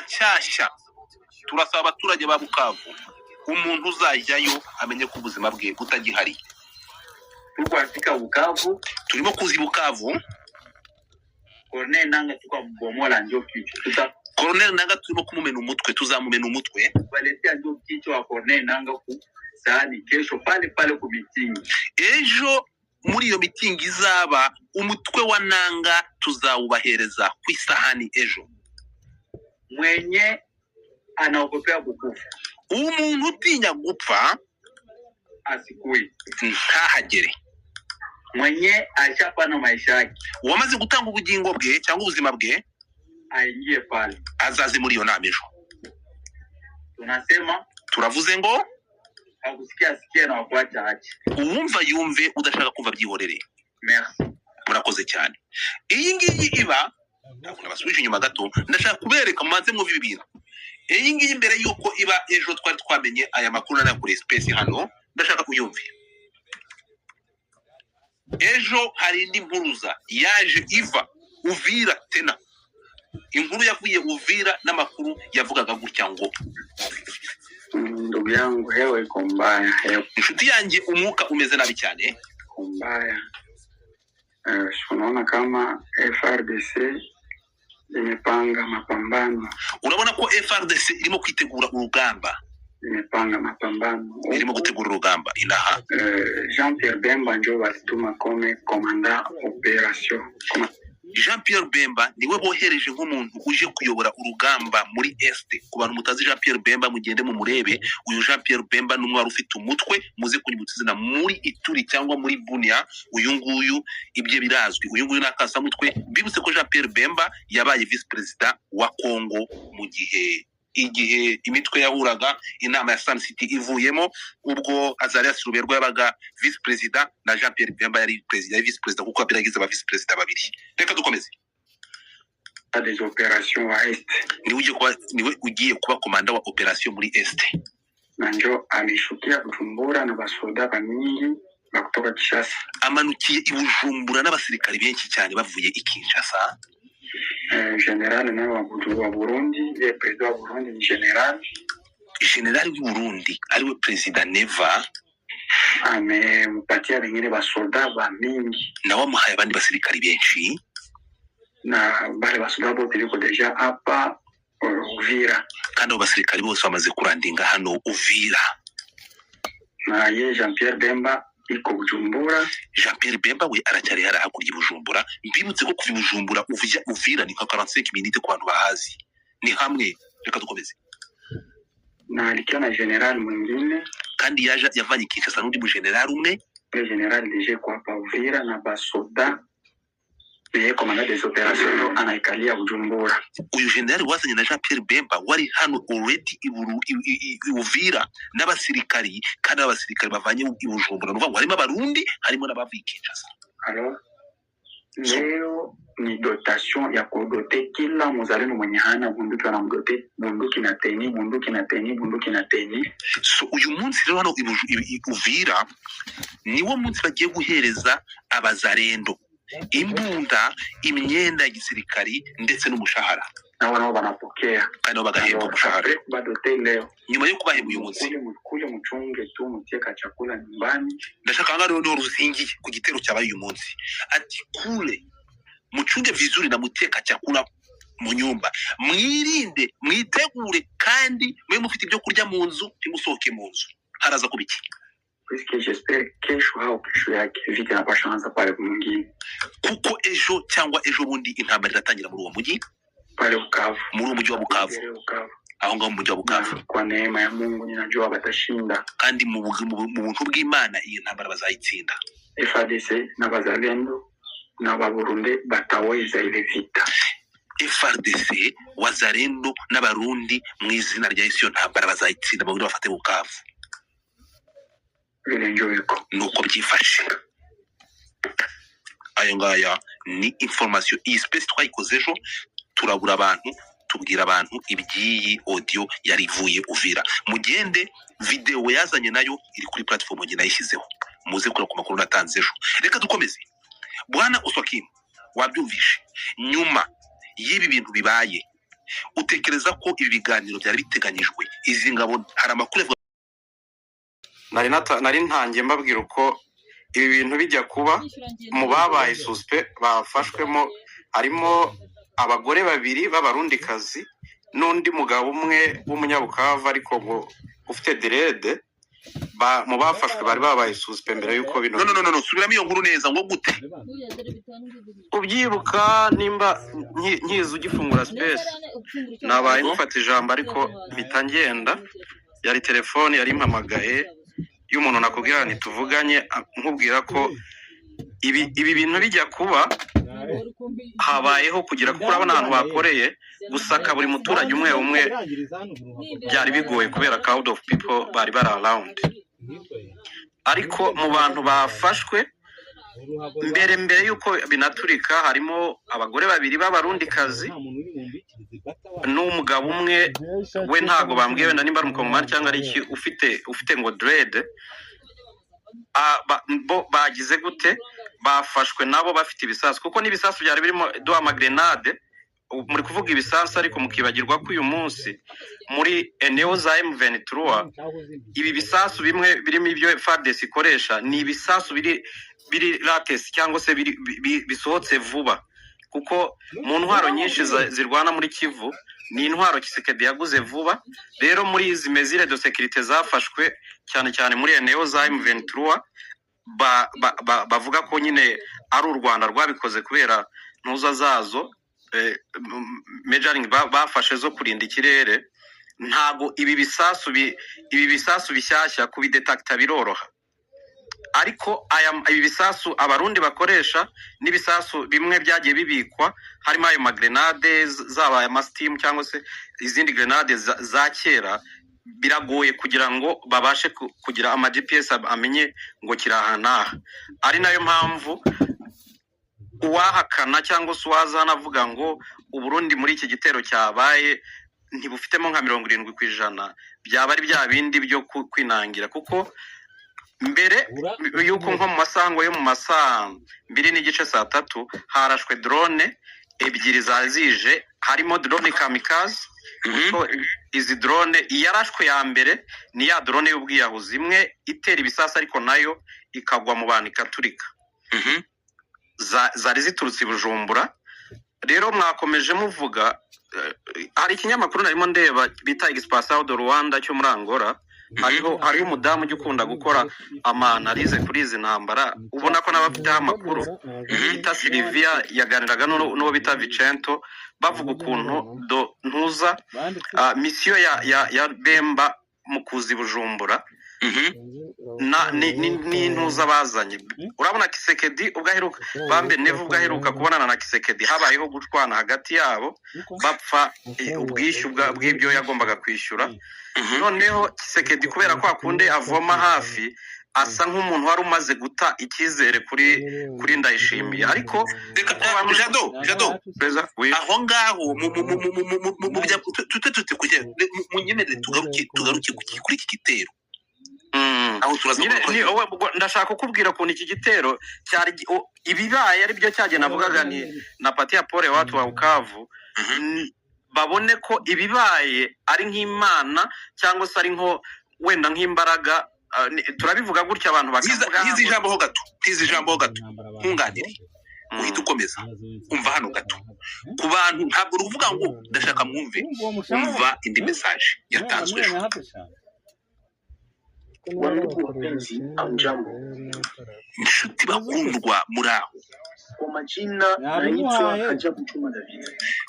nshyashya turasaba abaturage ba Bukavu umuntu uzajyayo amenye ko ubuzima bwe butagihari. Tukwafika Bukavu, turimo kuzi Bukavu. Colonel Nanga tukabomola ndio kichwa. Colonel Nanga turimo kumumena umutwe, tuzamumena umutwe. Waletea ndio kichwa wa Colonel Nanga ku sahani kesho pale ku meeting. Ejo muri iyo meeting izaba umutwe wa Nanga tuzawubahereza ku isahani ejo. Mwenye anaogopea kukufa, umuntu utinya gupfa asikui ntahagere. Mwenye ashapana maisha yake, wamaze gutanga ubugingo bwe cyangwa ubuzima bwe, aingie pale, azaze muri iyo nama ejo. Tunasema, turavuze ngo akusikia na wakuacha ache. Uwumva yumve, udashaka kumva byihorere. Merci. Murakoze cyane. Iyi ngiyi iba nabasubije inyuma gato, ndashaka kubereka mubanze mu bintu. Iyi ngiyi imbere yuko iba ejo twari twamenye aya makuru na kuri space hano, ndashaka kuyumva. Ejo hari indi mpuruza yaje iva Uvira tena. Inkuru yavuye Uvira n'amakuru yavugaga gutya ngo ndugu yangu hewe iko mbaya, inshuti yanjye umwuka umeze nabi cyane mbaya. Unaona kama FRDC imepanga mapambano. Urabona ko FRDC irimo kwitegura urugamba. Imepanga mapambano. Irimo gutegura urugamba inaha. Jean-Pierre Bemba ndio walituma kome commandant operation. Jean-Pierre Bemba niwe bohereje nk'umuntu uje kuyobora urugamba muri Este. Ku bantu mutazi Jean-Pierre Bemba mugende mu murebe, uyu Jean-Pierre Bemba n'umwe ufite umutwe muze kunyibutizina muri Ituri cyangwa muri Bunia. Uyu nguyu ibye birazwi, uyu nguyu nakasa mutwe. Bibutse ko Jean-Pierre Bemba yabaye vice president wa Congo mu igihe imitwe yahuraga inama ya Sun City ivuyemo, ubwo Azarias Ruberwa yabaga vice president na Jean-Pierre Bemba yari vice president kuko abiragize ba vice president babiri. Reka dukomeze. Des opérations à Est. Niwe ugiye kuba komanda wa operation muri Est. Nanjo alishukia Bujumbura na basoda bamingi bakutoka Kinshasa. Amanukiye i Bujumbura n'abasirikari benshi cyane bavuye i Kinshasa. General nawe wa Burundi, le president wa Burundi ni general w'i Burundi ariwe president Neva, amempatia wengine basoda bamingi na wamuhaye abandi basirikari benshi, na bale basoda bote biko deja hapa Uvira, kandi abo basirikari bose bamaze kurandinga hano Uvira. Na ye Jean-Pierre Bemba iko Bujumbura. Jean-Pierre Bemba we aracyari hakurya Bujumbura. Mbibutse ko kuva Bujumbura Uvira ni 45 minutes ku bantu bahazi. Ni hamwe. Reka dukomeze. Na alikia na general mwingine kandi yavanye Kinshasa n'undi mu general umwe. General deje kwa hapa Uvira na basoda Beye komanda des opérations anaikalia Bujumbura. Uyu general wazanye na Jean-Pierre Bemba wari hano already Uvira n'abasirikari, kandi abasirikari bavanye i Bujumbura n'uvuga ngo harimo abarundi harimo n'abavuye Kinshasa. Alors leo ni dotation ya kudote kila muzalendo mwenye hana bunduki na mdote bunduki na teni. So uyu munsi rero hano Uvira niwo munsi bagiye guhereza abazarendo imbunda, imyenda ya gisirikari ndetse n'umushahara. Nabo banapokea kandi nabo bagahemba umushahara. Badote leo nyuma yo kubahemba uyu munsi kule muchunge tu mutieka chakula nyumbani. Ndashaka ngaro rero ruzingiye ku gitero cyabaye uyu munsi. Ati kule muchunge vizuri na mutieka chakula mu nyumba, mwirinde mwitegure kandi mwe mufite ibyo kurya mu nzu, timusohoke mu nzu. Haraza kubiki puisque j'espère kesho au kesho yake vite na pashanza pale mwingine, kuko ejo cyangwa ejo bundi intambara iratangira muri uwo mujyi pale Bukavu, muri uwo mujyi wa Bukavu. Aho ngaho mu mujyi wa Bukavu kwa neema ya Mungu ninajua batashinda, kandi mu buntu bw'Imana iyi ntambara bazayitsinda. FARDC na bazalendo na Baburundi bataweza ile vita. FARDC, wazalendo n'abarundi mu izina rya Yesu ntambara bazayitsinda mu buryo bafate Bukavu. Nuko byifashe. Ayo ngaya ni information iyi space twayikoze ejo, turabura abantu tubwira abantu ibyiyi audio yari ivuye Uvira. Mugende video yazanye nayo iri kuri platform nge nayishyizeho, muze kura ku makuru natanze ejo. Reka dukomeze. Bwana Oswakim wabyumvishe, nyuma y'ibi bintu bibaye utekereza ko ibi biganiro byari biteganyijwe izi ngabo hari amakuru nari ntangiye mbabwira uko ibi bintu bijya kuba mu babaye suspect bafashwemo harimo abagore babiri b'abarundikazi n'undi mugabo umwe w'umunyabukava ariko ngo ufite derede mu bafashwe bari babaye suspect mbere yuko bino no subiramo iyo nkuru neza ngo gute ubyibuka nimba nkiza ugifungura space nabaye mufata ijambo ariko mpita ngenda yari telefone yari impamagaye y'umuntu nakubwira nti tuvuganye nkubwira ko ibi bintu bijya kuba habayeho kugira kuko urabona ahantu bakoreye gusaka buri muturage umwe umwe byari bigoye kubera crowd of people bari around ariko mu bantu bafashwe mbere yuko binaturika harimo abagore babiri b'abarundikazi n'umugabo umwe we ntago bambwiye wenda nimba ari umukongomani cyangwa ari iki ufite ngo dread bagize gute bafashwe nabo bafite ibisasu kuko n'ibisasu byari birimo doa grenade muri kuvuga ibisasu ariko mukibagirwa ko uyu munsi muri eneo za M23 ibi bisasu bimwe birimo ibyo FARDC ikoresha ni ibisasu biri latest cyangwa se bisohotse vuba kuko mu ntwaro nyinshi zirwana muri Kivu ni intwaro Kisekedi yaguze vuba rero muri izi mesure de sécurité zafashwe cyane muri eneo za M23 bavuga ko nyine ari u Rwanda rwabikoze kubera ntuza zazo measuring bafashe zo kurinda ikirere ntago ibi bisasu bishyashya kubidetecta biroroha ariko ibi bisasu abarundi bakoresha n'ibisasu bimwe byagiye bibikwa harimo ayo magrenade zabaye amastim cyangwa se izindi grenade za kera biragoye kugira ngo babashe kugira ama GPS amenye ngo kirahana ari nayo mpamvu uwahakana cyangwa se uwazana avuga ngo uburundi muri iki gitero cyabaye ntibufitemo nka 70% byaba ari bya bindi byo kwinangira kuko mbere yuko nko mu masango yo mu masaha 2:03 harashwe drone ebyiri zazije harimo drone kamikaze izi drone yarashwe ya mbere ni ya drone y'ubwiyahuzi imwe itera ibisasa ariko nayo ikagwa mu bantu ikaturika zari ziturutse Bujumbura rero mwakomeje muvuga hari ikinyamakuru narimo ndeba bita Expressao de Rwanda cyo muri Angola hariho umudamu ugikunda gukora amanalize kuri izi ntambara ubona ko n'abafite amakuru bita Silvia yaganiraga n'uwo bita Vicento bavuga ukuntu ntuza mission ya Bemba mu kuzi Bujumbura ni ntuza bazanye urabona Kisekedi ubwaheruka bambe nevu ubwaheruka kubonana na Kisekedi habayeho gutwana hagati yabo bapfa ubwishyu bw'ibyo yagombaga kwishyura noneho Kisekedi kubera ko akunde avoma hafi asa nk'umuntu wari umaze guta icyizere kuri Ndayishimiye ariko Jado aho ngaho mu bya tutete kujya mu nyemere tugaruke kuri iki gitero aho turaza ndashaka kukubwira ko iki gitero cyari ibibaye ari byo cyagena avugaga ni na pati ya Pole watu wa Bukavu babone ko ibibaye ari nk'Imana cyangwa se ari nko wenda nk'imbaraga turabivuga gutya abantu bakavuga hizi jambo gato nkunganire uhita ukomeza umva hano gato ku bantu ntabwo ruvuga ngo ndashaka mwumve umva indi message yatanzwe inshuti bakundwa muri aho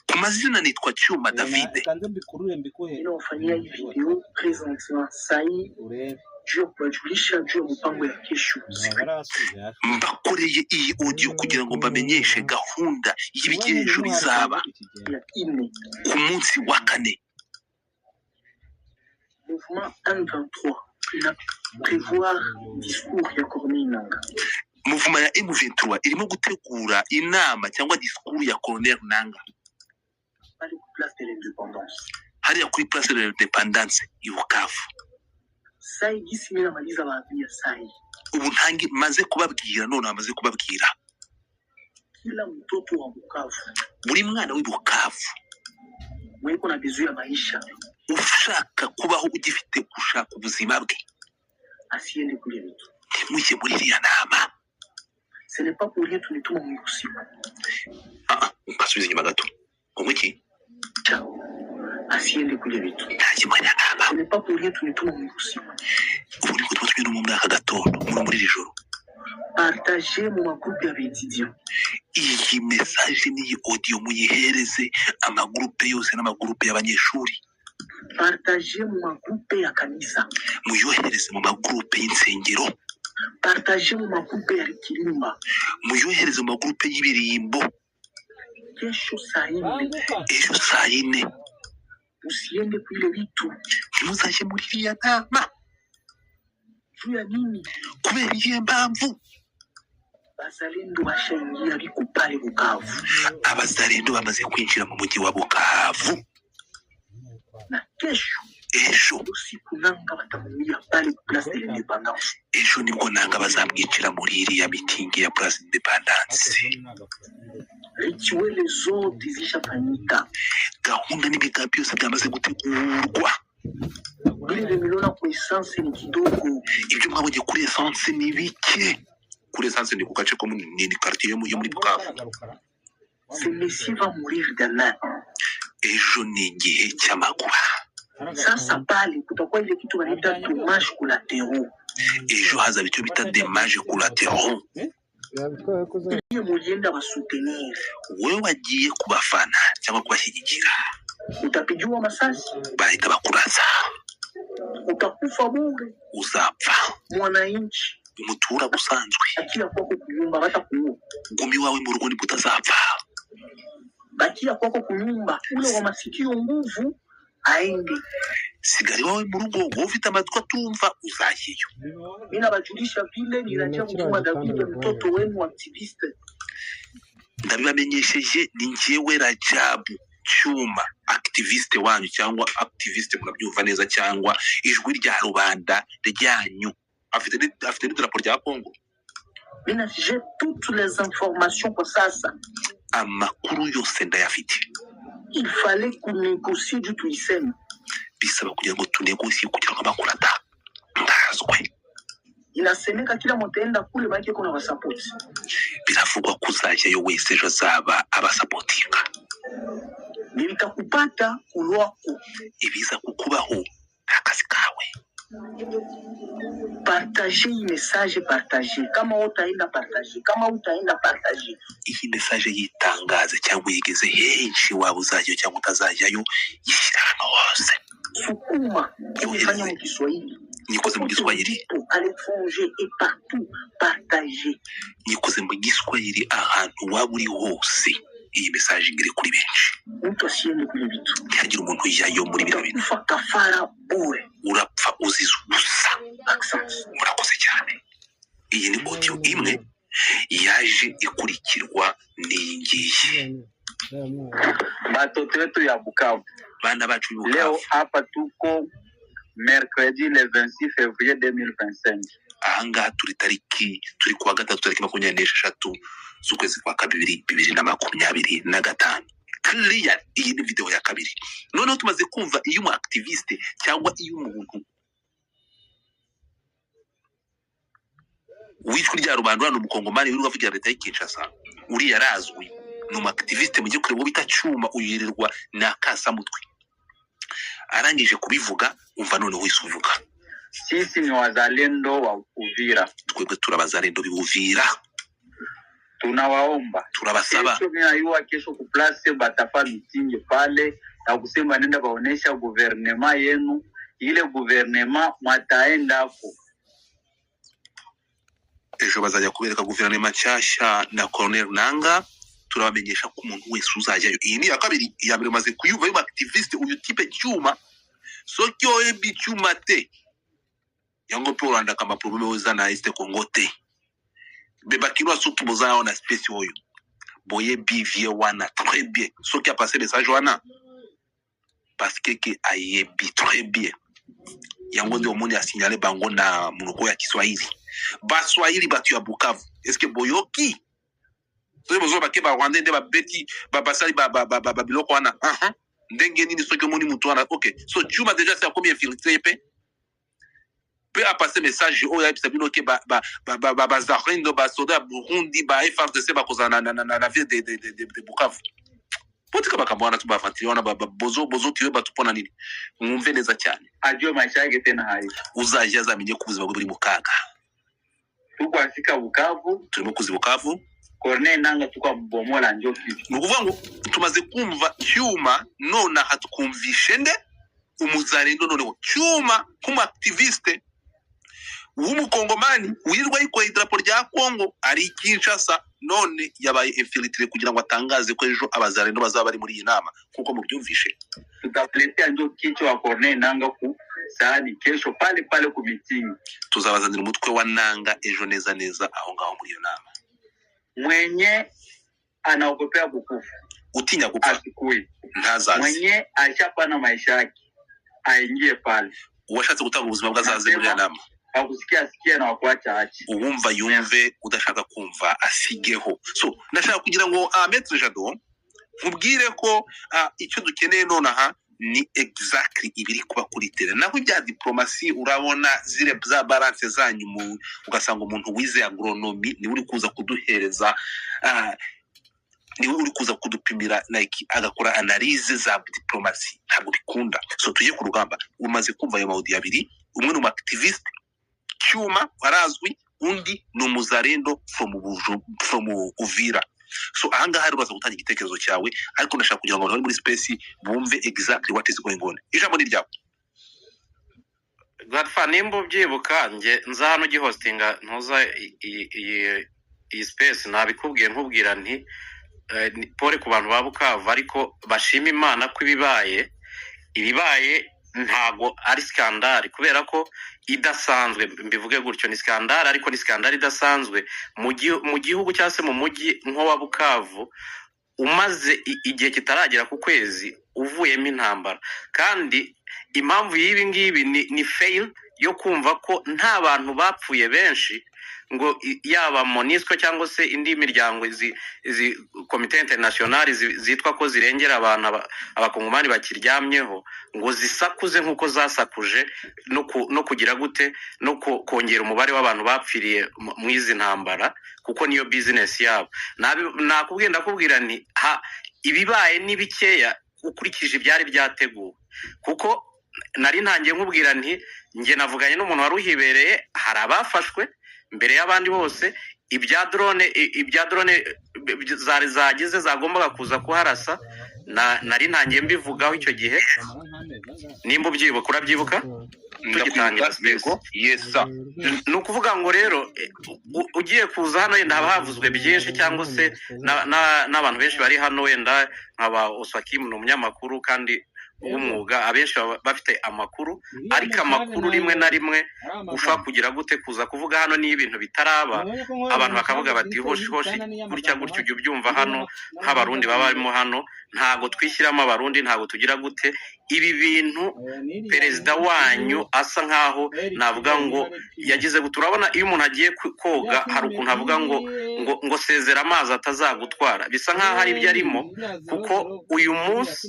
ku mazina nitwa Cyuma David ninafanyia hii video presentement sahi juu kujulisha juu mpango ya kesho mbakoreye iyi audio kugira ngo mbamenyeshe gahunda y'ibigerejo bizaba ku munsi wa 4 mouvement M23 na prévoir discours ya Corneille Nangaa mouvement ya M23 irimo gutegura inama cyangwa discours ya Corneille Nangaa hariya kuri place de l'indépendance i Bukavu sai gisi mimi namaliza baadhi ya sai ubu ntangi maze kubabwira none amaze kubabwira kila mtoto wa Bukavu buri mwana w'i Bukavu mweko na besoin ya maisha ushaka kubaho ugifite gushaka ubuzima bwe asiende kule vitu. ntimujye muri iriya nama. Ce n'est pas pour rien tunituma mu usiku. Mpasubiza inyuma gato ngo iki asiende kule vitu. ntajye muri iriya nama. Ce n'est pas pour rien tunituma mu usiku. ubu niko tuba tugenda mu mwaka gatondo muri iri joro. Partager mu magroupe y'abetudiants. Iyi message n'iyi audio muyihereze amagroupe yose n'amagroupe y'abanyeshuri. Partager mu magroupe ya kanisa. Muyohereze mu magroupe y'insengero. Partager mu magroupe ya kirimba. Muyohereze mu magroupe y'ibirimbo. Kesho saa 4. Ejo saa 4. Usiende kule vitu. Ntimuzajye muri iriya nama. Juu ya nini? Kubera iyihe mpamvu? Bazalendo bashaingia biko pale Bukavu. Abazalendo bamaze kwinjira mu mujyi wa Bukavu. Na kesho usiku nanga batamuia pale Place de l'Indépendance. Ejo nibwo nanga bazamwicira muri iriya mitingi ya Place de l'Indépendance. Rituele zote zishafanyika. Gahunda n'imigambi yose byamaze gutegurwa. Ile miliona kwa essence ni kidogo. Ibyo mwabonye kuri essence ni bike. Kuri essence ni ku gace ko ni quartier yo muri Bukavu. Celui-ci va mourir demain. Ejo ni igihe cy'amakuba. Sasa pale kutakuwa ile kitu wanaita dommage collatéraux. Ejo hazaba icyo bita dommage collatéraux. Iyo mulienda basoutenir. Wewe wagiye kubafana cyangwa kubashyigikira. Utapigiwa masasi. Bahita bakurasa. Utakufa bure. Uzapfa. Mwananchi. Umutura usanzwe. Bakia kwako kunyumba batakuua. Gumi wawe mu rugo ni butazapfa. Bakia kwako kunyumba ule wa masikio nguvu aende. Sigari wawe mu rugo wowe ufite amatwi atumva uzahiyo. Mina bajulisha vile nirajia mtuma David mtoto wenu activiste. Ndabibamenyesheje ni njyewe Rajabu Cyuma activiste wanyu cyangwa activiste murabyumva neza cyangwa ijwi rya rubanda ryanyu. Afite n'idarapo rya Kongo. Mina j'ai toutes les informations pour sasa. Amakuru yose ndayafite. Il fallait qu'on négocie du tuisem. Bisaba kugira ngo tunegosie kugira ngo amakuru ndazwe. Inasemeka kila mutaenda kule baki kuna wasupport. Biravugwa kuzajyayo wese ejo azaba abasapotinga. Nilikakupata kulwako. Ibiza kukubaho akazi kawe. Partager une message, partager. Kama utaenda partager, kama utaenda partager. Iyi message yitangaze cyangwa yigeze henshi waba uzajyayo cyangwa utazajyayo yishyira hano hose. Sukuma kufanya mu Kiswahili. Nikoze mu Giswahili. À l'étranger et partout partager. Nikoze mu Giswahili ahantu waba uri hose. Iyi message ngire kuri benshi. Mtu asiende kule vitu. Ntihagira umuntu yayo muri bino bintu. Ufa kafara bure. Urapfa uzize ubusa. Accent. Murakoze cyane. Iyi ni audio imwe yaje ikurikirwa n'iyi ngiyi. Batoto wetu ya Bukavu. Bana bacu y'Ubukavu. Leo hapa tuko mercredi le 26 février 2025. Ahangaha turi kuwa gatatu tariki 26 z'ukwezi kwa kabiri 2025. Clear, iyi ni video ya kabiri. Noneho tumaze kumva iyo umu activiste cyangwa iyo umuntu witwa rya rubanda hano umukongomani wirirwa avugira leta y'Kinshasa uri yarazwi ni umu activiste mugiye kureba bita Cyuma uyirirwa na Kasamutwe. Arangije kubivuga umva none wese uvuga. Sisi ni wazalendo wa Uvira. Twebwe turabazalendo b'Uvira. Tunawaomba. Turabasaba. Kesho kuplace batafa mitingi pale na kusema nenda baonesha gouvernement yenu ile gouvernement mataenda hapo. Ejo bazajya kubereka gouvernement cyashya na Colonel Nanga. Turabamenyesha ko umuntu wese uzajyayo. Iyi ni ya kabiri, iya mbere maze kuyuva yo activiste uyu type Cyuma. Sokyo ebi Cyuma te. Yango pe Rwanda kama problème ozana Est Congo te. Beba kilo surtout bozana na space oyo. Boye bivie wana très bien. Sokyo a passé message wana. Parce que ayebi très bien. Yango ndio omoni a signalé bango na munoko ya Kiswahili. Baswahili batu ya Bukavu. Est-ce que boyoki? So bozo bake ba Rwanda nde ba beti ba basali ba biloko wana. ndenge nini soki omoni mutu wana ok so Juma déjà c'est combien infiltré peut a passer message oyo ayebisa bino ke bazarendo basoda ya Burundi ba FARDC bakozala na ville de Bukavu potika makambo wana tu bavantile wana bozo kiwe batu pona nini mwumve neza cyane ajue maisha yake tena hayi uzaje azamenye ko ubuzima bwe buri mu kaga tuko afika Bukavu turimo kuzi Bukavu Corneille Nangaa tuko bomola njo kitu nukuvuga ngo tumaze kumva Cyuma nona hatukumvishe nde umuzarendo noneho Cyuma kuma activiste w'umukongomani wirirwa yikoye idarapo rya Kongo ari Kinshasa none yabaye infiltré kugira ngo atangaze ko ejo abazarendo bazaba bari muri iyi nama kuko mu byumvishe tutapletea njo kicho wa Corneille Nangaa ku saadi kesho pale ku meeting tuzabazanira umutwe wa Nangaa ejo neza aho ngaho muri iyo nama mwenye anaogopea kukufa utinya gupfa asikui ntazazi mwenye ashapana maisha yake aingie pale uwashatse gutanga ubuzima bwazaze muri iyo nama akusikia na wakuacha achi uwumva yumve udashaka kumva asigeho so ndashaka kugira ngo Maître Jado nkubwire ko icyo dukeneye nonaha ni exactly ibiri kuba kuri tere naho ibya diplomasi urabona zire za balance zanyu ugasanga umuntu wize agronomy ni uri kuza kuduhereza niwe uri kuza kudupimira like agakora analyse za diplomasi ntabwo bikunda so tujye ku rugamba umaze kumva ayo maudi abiri umwe ni activist Cyuma warazwi undi ni umuzarendo from Uvira so ahangaha hari baza gutanga igitekerezo cyawe ariko ndashaka kugira ngo bari muri space bumve exactly what is going on ijambo ni ryawe Gatfa nimba ubyibuka nje nza hano gihostinga ntuza iyi space nabikubwiye nkubwira nti pole ku bantu ba Bukavu ariko bashima Imana ko ibibaye ntago ari skandal kubera ko idasanzwe mbivuge gutyo ni skandal ariko ni skandal idasanzwe mu gihugu cyase mu mujyi nko wa Bukavu umaze igihe kitaragera ku kwezi uvuyemo intambara kandi impamvu y'ibi ngibi ni fail yo kumva ko nta bantu bapfuye benshi ngo yaba MONUSCO cyangwa se indi miryango izi komite internationale zitwa ko zirengera abantu abakongomani bakiryamyeho ngo zisakuze nkuko zasakuje no kugira gute no kongera umubare w'abantu bapfiriye mu izi ntambara kuko niyo business yabo nakubwira nti ibibaye nibikeya ukurikije ibyari byateguwe kuko nari ntangiye nkubwira nti nge navuganye n'umuntu wari uhibereye hari abafashwe mbere y'abandi bose ibya drone zari zagize zagombaga kuza kuharasa nari ntangiye mbivugaho icyo gihe nimba ubyibuka urabyibuka tugitangira speko yes sir ni ukuvuga ngo rero ugiye kuza hano yenda haba havuzwe byinshi cyangwa se n'abantu benshi bari hano wenda nkaba Oswakim ni umunyamakuru kandi umwuga abenshi bafite amakuru ariko amakuru rimwe na rimwe ufa kugira gute kuza kuvuga hano ni ibintu bitaraba abantu bakavuga bati hoshi gutya ujye ubyumva hano nk'abarundi baba barimo hano ntago twishyiramo abarundi ntago tugira gute ibi bintu perezida wanyu asa nkaho navuga ngo yagize turabona iyo umuntu agiye koga hari ukuntu avuga ngo sezera amazi atazagutwara bisa nkaho ari ibyo arimo kuko uyu munsi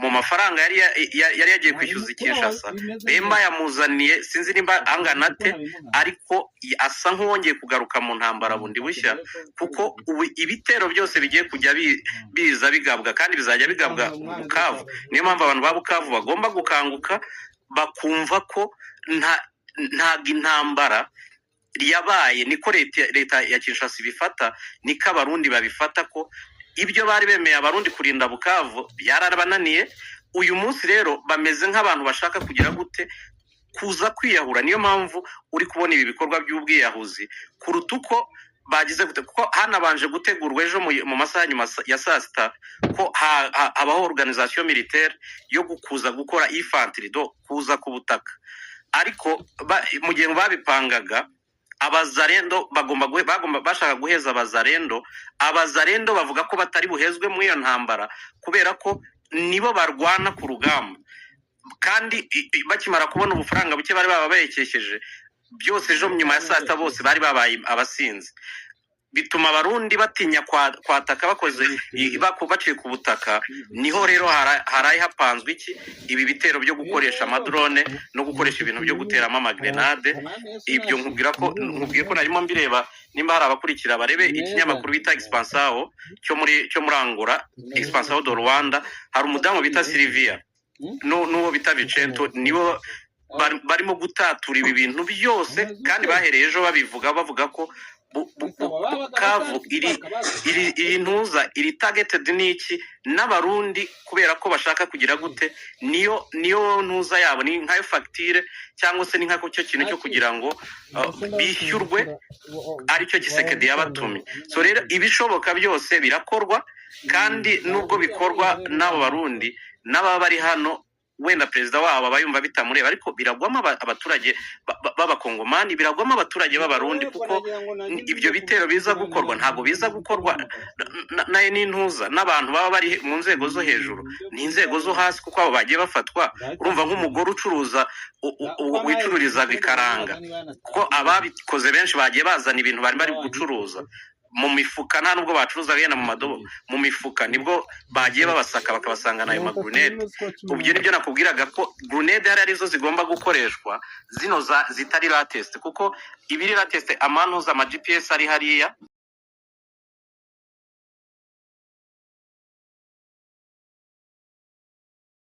mu mafaranga yari yagiye kwishyuza Kinshasa Bemba yamuzaniye sinzi nimba angana ate ariko asa nk'uwongeye kugaruka mu ntambara bundi bushya kuko ubu ibitero byose bigiye kujya biza bigabwa kandi bizajya bigabwa Bukavu niyo mpamvu abantu ba Bukavu bagomba gukanguka bakumva ko ntago intambara yabaye niko leta ya Kinshasa ibifata niko abarundi babifata ko ibyo bari bemeye abarundi kurinda Bukavu byarabananiye uyu munsi rero bameze nk'abantu bashaka kugira gute kuza kwiyahura niyo mpamvu uri kubona ibi bikorwa by'ubwiyahuzi kuruta uko bagize gute kuko hanabanje gutegurwa ejo mu masaha nyuma ya saa sita ko habaho organisation militaire yo gukuza gukora infantry kuza ku butaka ariko mu gihe babipangaga abazarendo bagomba bashaka guheza abazarendo bavuga ko batari buhezwe muri iyo ntambara kubera ko nibo barwana ku rugamba kandi bakimara kubona ubufaranga buke bari baba bayekesheje byose ejo nyuma ya saa sita bose bari babaye abasinzi bituma abarundi batinya kwataka bakoze baciye ku butaka. Niho rero haraye hapanzwe iki ibi bitero byo gukoresha amadrone no gukoresha ibintu byo guteramo amagrenade. Ibyo nkubwiye ko narimo mbireba, nimba hari abakurikira barebe ikinyamakuru bita Expansao cyo muri Angola, Expansao do Rwanda. Hari umudamu bita Silvia n'uwo bita Vicento, nibo barimo gutatura ibi bintu byose, kandi bahereye ejo bavuga ko Bukavu iri ntuza iri targeted n'iki n'abarundi, kubera ko bashaka kugira gute, niyo ntuza yabo ni nkayo facture cyangwa se ni nkako cyo kintu cyo kugira ngo bishyurwe, aricyo Gisekedi yabatumye. So rero ibishoboka byose birakorwa, kandi nubwo bikorwa n'abo barundi n'ababa bari hano, wenda perezida wabo bayumva bitamureba, ariko biragwamo abaturage b'abakongomani, biragwamo abaturage b'abarundi, kuko ibyo bitero biza gukorwa ntago biza gukorwa naye n'intuza n'abantu baba bari mu nzego zo hejuru, ni inzego zo hasi, kuko abo bagiye bafatwa. Urumva nk'umugore ucuruza wicururiza bikaranga, kuko ababikoze benshi bagiye bazana ibintu bari gucuruza mu mifuka, nta nubwo bacuruza yena mu madobo, mu mifuka nibwo bagiye babasaka bakabasanga nayo magrenade. Ubyo nibyo nakubwiraga ko grenade hari arizo zigomba gukoreshwa, zino zitari latest, kuko ibiri latest amanuza ama GPS ari hariya